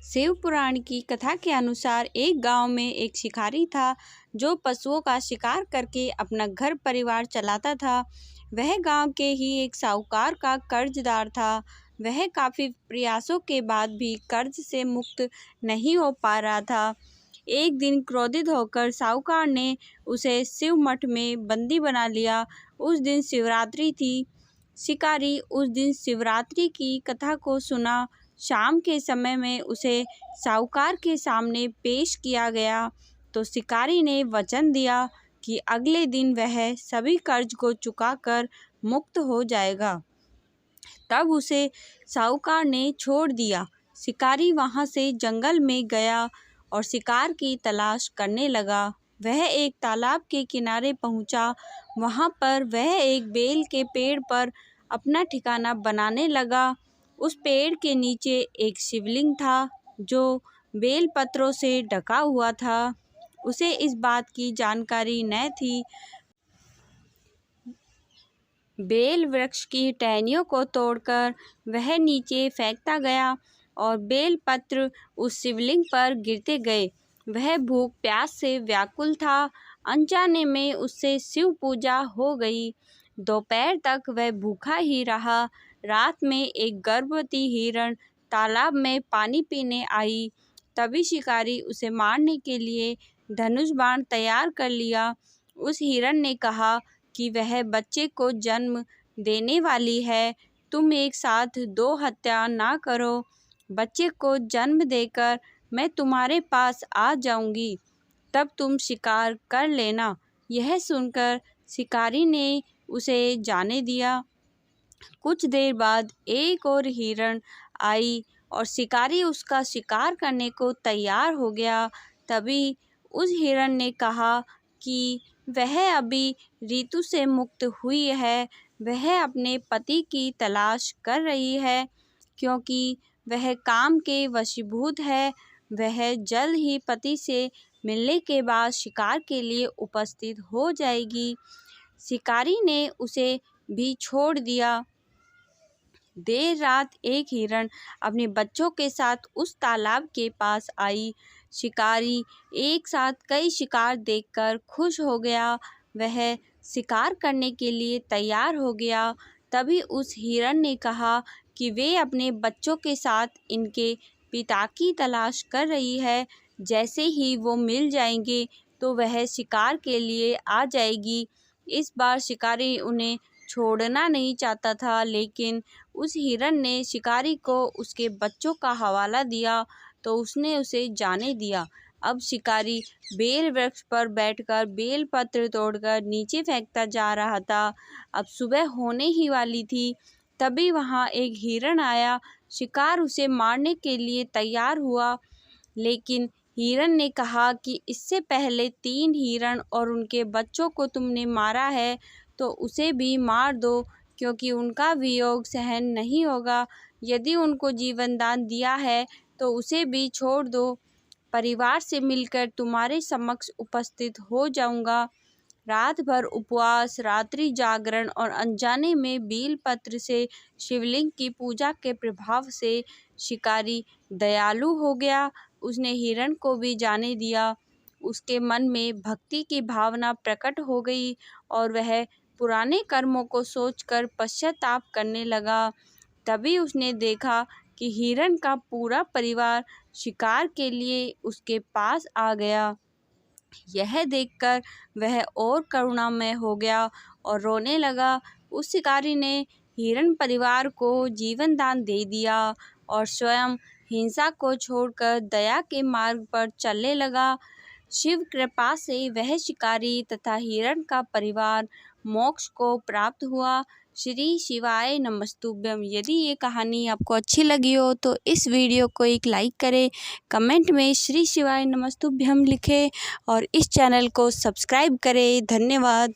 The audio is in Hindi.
शिव पुराण की कथा के अनुसार एक गांव में एक शिकारी था जो पशुओं का शिकार करके अपना घर परिवार चलाता था। वह गांव के ही एक साहूकार का कर्जदार था। वह काफ़ी प्रयासों के बाद भी कर्ज से मुक्त नहीं हो पा रहा था। एक दिन क्रोधित होकर साहूकार ने उसे शिव मठ में बंदी बना लिया। उस दिन शिवरात्रि थी। शिकारी उस दिन शिवरात्रि की कथा को सुना। शाम के समय में उसे साहूकार के सामने पेश किया गया तो शिकारी ने वचन दिया कि अगले दिन वह सभी कर्ज को चुकाकर मुक्त हो जाएगा। तब उसे साहूकार ने छोड़ दिया। शिकारी वहां से जंगल में गया और शिकार की तलाश करने लगा। वह एक तालाब के किनारे पहुंचा। वहां पर वह एक बेल के पेड़ पर अपना ठिकाना बनाने लगा। उस पेड़ के नीचे एक शिवलिंग था जो बेल पत्रों से ढका हुआ था। उसे इस बात की जानकारी न थी। बेल वृक्ष की टहनियों को तोड़कर वह नीचे फेंकता गया और बेल पत्र उस शिवलिंग पर गिरते गए। वह भूख प्यास से व्याकुल था। अनजाने में उससे शिव पूजा हो गई। दोपहर तक वह भूखा ही रहा। रात में एक गर्भवती हिरण तालाब में पानी पीने आई। तभी शिकारी उसे मारने के लिए धनुष बाण तैयार कर लिया। उस हिरण ने कहा कि वह बच्चे को जन्म देने वाली है। तुम एक साथ दो हत्या ना करो। बच्चे को जन्म देकर मैं तुम्हारे पास आ जाऊंगी, तब तुम शिकार कर लेना। यह सुनकर शिकारी ने उसे जाने दिया। कुछ देर बाद एक और हिरण आई और शिकारी उसका शिकार करने को तैयार हो गया। तभी उस हिरण ने कहा कि वह अभी ऋतु से मुक्त हुई है। वह अपने पति की तलाश कर रही है क्योंकि वह काम के वशीभूत है। वह जल्द ही पति से मिलने के बाद शिकार के लिए उपस्थित हो जाएगी। शिकारी ने उसे भी छोड़ दिया। देर रात एक हिरण अपने बच्चों के साथ उस तालाब के पास आई। शिकारी एक साथ कई शिकार देखकर खुश हो गया। वह शिकार करने के लिए तैयार हो गया। तभी उस हिरण ने कहा कि वे अपने बच्चों के साथ इनके पिता की तलाश कर रही है। जैसे ही वो मिल जाएंगे तो वह शिकार के लिए आ जाएगी। इस बार शिकारी उन्हें छोड़ना नहीं चाहता था, लेकिन उस हिरण ने शिकारी को उसके बच्चों का हवाला दिया तो उसने उसे जाने दिया। अब शिकारी बेल वृक्ष पर बैठकर बेल पत्र तोड़कर नीचे फेंकता जा रहा था। अब सुबह होने ही वाली थी। तभी वहां एक हिरण आया। शिकार उसे मारने के लिए तैयार हुआ, लेकिन हिरण ने कहा कि इससे पहले 3 हिरण और उनके बच्चों को तुमने मारा है तो उसे भी मार दो, क्योंकि उनका वियोग सहन नहीं होगा। यदि उनको जीवन दान दिया है तो उसे भी छोड़ दो। परिवार से मिलकर तुम्हारे समक्ष उपस्थित हो जाऊंगा। रात भर उपवास, रात्रि जागरण और अनजाने में बेल पत्र से शिवलिंग की पूजा के प्रभाव से शिकारी दयालु हो गया। उसने हिरण को भी जाने दिया। उसके मन में भक्ति की भावना प्रकट हो गई और वह पुराने कर्मों को सोचकर पश्चाताप करने लगा। तभी उसने देखा कि हिरण का पूरा परिवार शिकार के लिए उसके पास आ गया। यह देखकर वह और करुणामय हो गया और रोने लगा। उस शिकारी ने हिरण परिवार को जीवन दान दे दिया और स्वयं हिंसा को छोड़कर दया के मार्ग पर चलने लगा। शिव कृपा से वह शिकारी तथा हिरण का परिवार मोक्ष को प्राप्त हुआ। श्री शिवाय नमस्तुभ्यम। यदि ये कहानी आपको अच्छी लगी हो तो इस वीडियो को एक लाइक करें, कमेंट में श्री शिवाय नमस्तुभ्यम लिखें और इस चैनल को सब्सक्राइब करें। धन्यवाद।